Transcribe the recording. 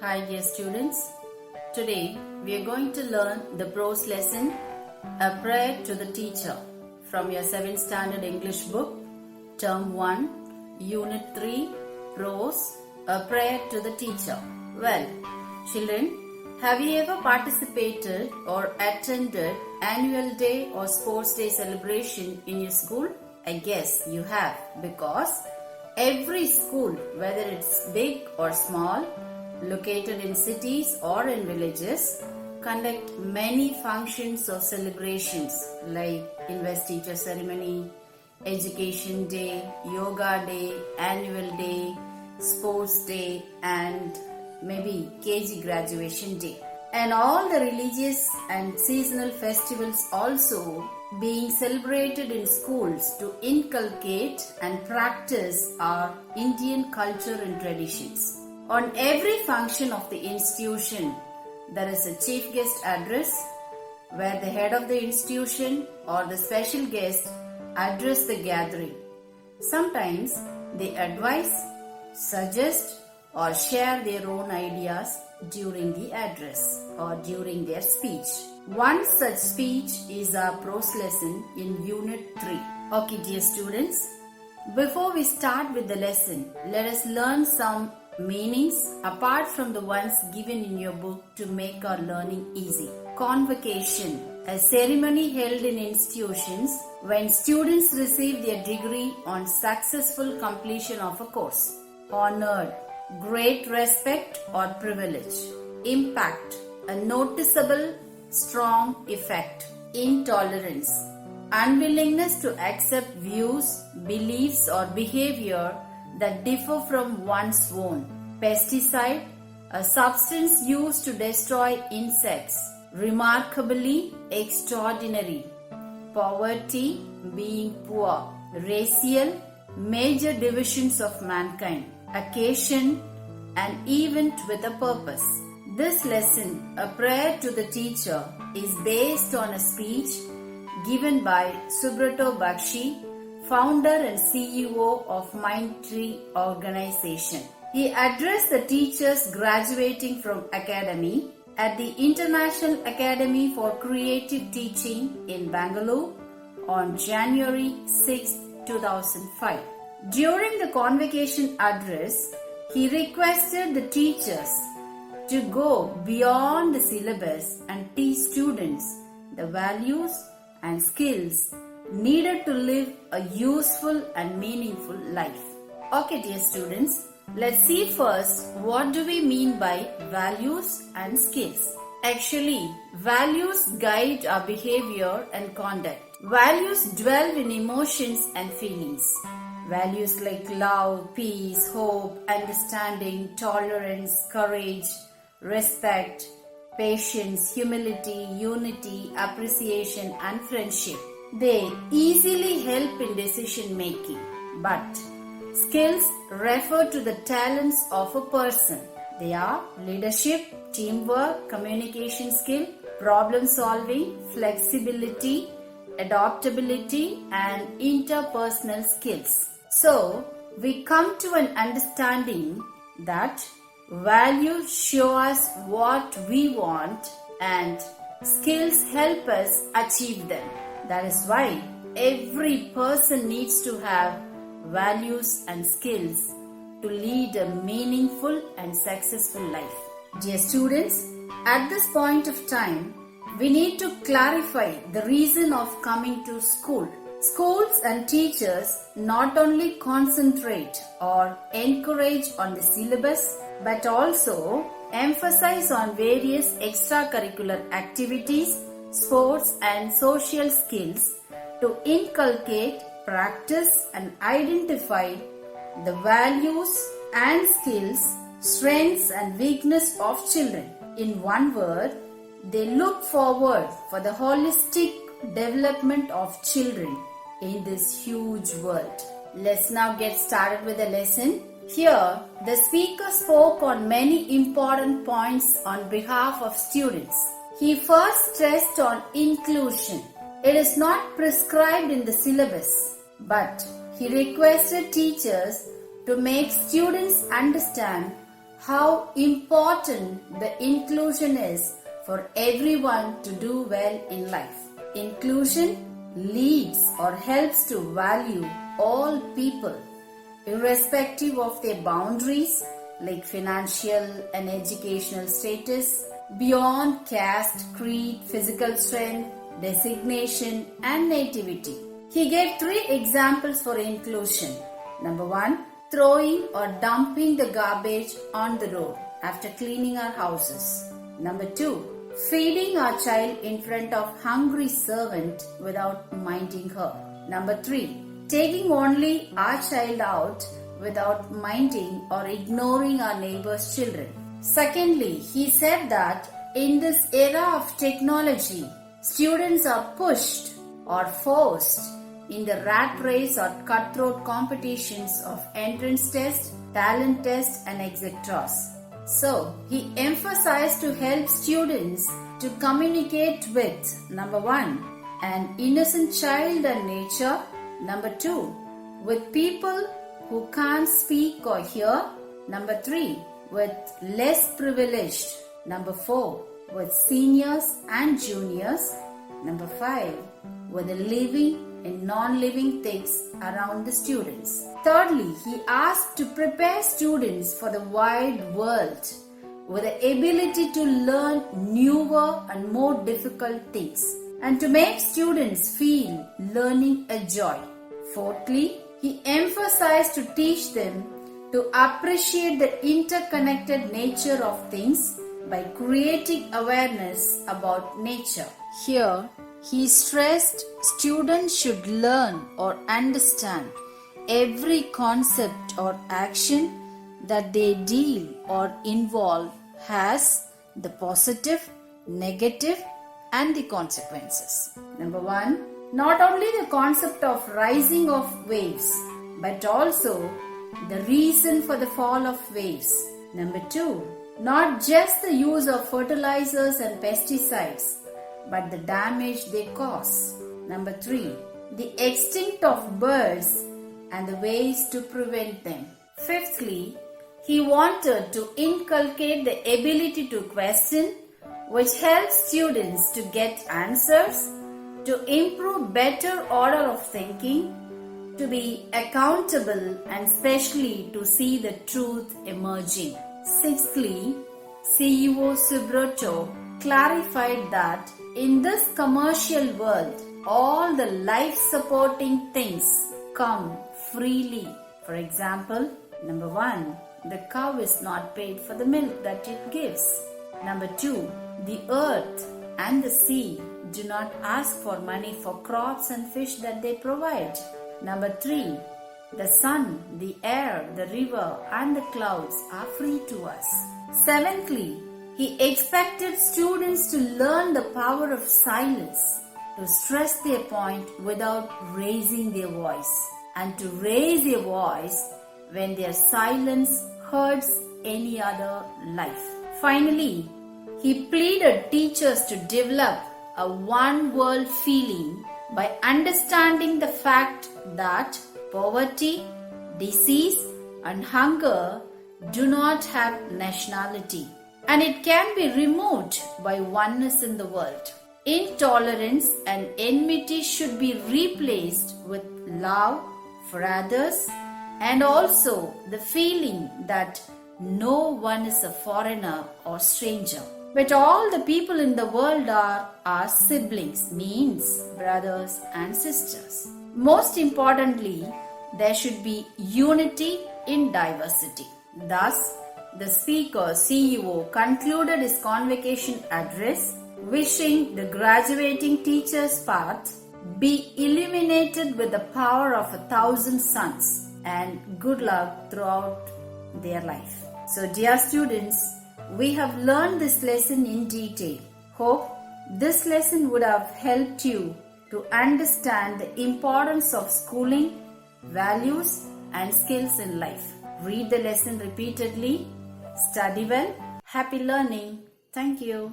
Hi dear students, today we are going to learn the prose lesson A Prayer to the Teacher from your 7th standard English book, Term 1, Unit 3, Prose, A Prayer to the Teacher. Well, children, have you ever participated or attended annual day or sports day celebration in your school? I guess you have, because every school, whether it's big or small, located in cities or in villages, conduct many functions or celebrations like investiture ceremony, education day, yoga day, annual day, sports day, and maybe KG graduation day. And all the religious and seasonal festivals also being celebrated in schools to inculcate and practice our Indian culture and traditions. On every function of the institution, there is a chief guest address where the head of the institution or the special guest address the gathering. Sometimes they advise, suggest, or share their own ideas during the address or during their speech. One such speech is our prose lesson in Unit 3. Okay, dear students, before we start with the lesson, let us learn some meanings apart from the ones given in your book to make our learning easy. Convocation, a ceremony held in institutions when students receive their degree on successful completion of a course. Honored, great respect or privilege. Impact, a noticeable, strong effect. Intolerance, unwillingness to accept views, beliefs or behavior that differ from one's own. Pesticide, a substance used to destroy insects. Remarkably extraordinary. Poverty, being poor. Racial, major divisions of mankind. Occasion, an event with a purpose. This lesson, A Prayer to the Teacher, is based on a speech given by Subrato Bakshi, founder and CEO of Mindtree organization. He addressed the teachers graduating from academy at the International Academy for Creative Teaching in Bangalore on January 6, 2005. During the convocation address, he requested the teachers to go beyond the syllabus and teach students the values and skills needed to live a useful and meaningful life. Okay, dear students, let's see first what do we mean by values and skills. Actually, values guide our behavior and conduct. Values dwell in emotions and feelings. Values like love, peace, hope, understanding, tolerance, courage, respect, patience, humility, unity, appreciation, and friendship. They easily help in decision making, but skills refer to the talents of a person. They are leadership, teamwork, communication skill, problem solving, flexibility, adaptability, and interpersonal skills. So, we come to an understanding that values show us what we want and skills help us achieve them. That is why every person needs to have values and skills to lead a meaningful and successful life. Dear students, at this point of time, we need to clarify the reason of coming to school. Schools and teachers not only concentrate or encourage on the syllabus, but also emphasize on various extracurricular activities, sports and social skills to inculcate, practice and identify the values and skills, strengths and weakness of children. In one word, they look forward for the holistic development of children in this huge world. Let's now get started with the lesson. Here, the speaker spoke on many important points on behalf of students. He first stressed on inclusion. It is not prescribed in the syllabus, but he requested teachers to make students understand how important the inclusion is for everyone to do well in life. Inclusion leads or helps to value all people, irrespective of their boundaries like financial and educational status, beyond caste, creed, physical strength, designation, and nativity. He gave 3 examples for inclusion. Number 1, throwing or dumping the garbage on the road after cleaning our houses. Number 2, feeding our child in front of hungry servant without minding her. Number 3, taking only our child out without minding or ignoring our neighbor's children. Secondly, he said that in this era of technology, students are pushed or forced in the rat race or cutthroat competitions of entrance test, talent test, and etc. So, he emphasized to help students to communicate with number 1, an innocent child and nature. Number 2, with people who can't speak or hear. Number 3, with less privileged. Number 4, with seniors and juniors. Number 5, with the living and non-living things around the students. Thirdly, he asked to prepare students for the wide world with the ability to learn newer and more difficult things and to make students feel learning a joy. Fourthly, he emphasized to teach them to appreciate the interconnected nature of things by creating awareness about nature. Here, he stressed students should learn or understand every concept or action that they deal or involve has the positive, negative, and the consequences. Number 1, not only the concept of rising of waves, but also the reason for the fall of waves. Number 2, not just the use of fertilizers and pesticides, but the damage they cause. Number 3, the extinct of birds and the ways to prevent them. Fifthly, he wanted to inculcate the ability to question, which helps students to get answers, to improve better order of thinking, to be accountable, and especially to see the truth emerging. Sixthly, CEO Subroto clarified that in this commercial world, all the life-supporting things come freely. For example, number 1, the cow is not paid for the milk that it gives. Number 2, the earth and the sea do not ask for money for crops and fish that they provide. Number 3, the sun, the air, the river, and the clouds are free to us. Seventhly, he expected students to learn the power of silence, to stress their point without raising their voice, and to raise their voice when their silence hurts any other life. Finally, he pleaded teachers to develop a one-world feeling by understanding the fact that poverty, disease, and hunger do not have nationality, and it can be removed by oneness in the world. Intolerance and enmity should be replaced with love for others, and also the feeling that no one is a foreigner or stranger, but all the people in the world are our siblings, means brothers and sisters. Most importantly, there should be unity in diversity. Thus, the speaker, CEO, concluded his convocation address wishing the graduating teacher's path be illuminated with the power of 1,000 suns and good luck throughout their life. So dear students, we have learned this lesson in detail. Hope this lesson would have helped you to understand the importance of schooling, values, and skills in life. Read the lesson repeatedly, study well, happy learning. Thank you.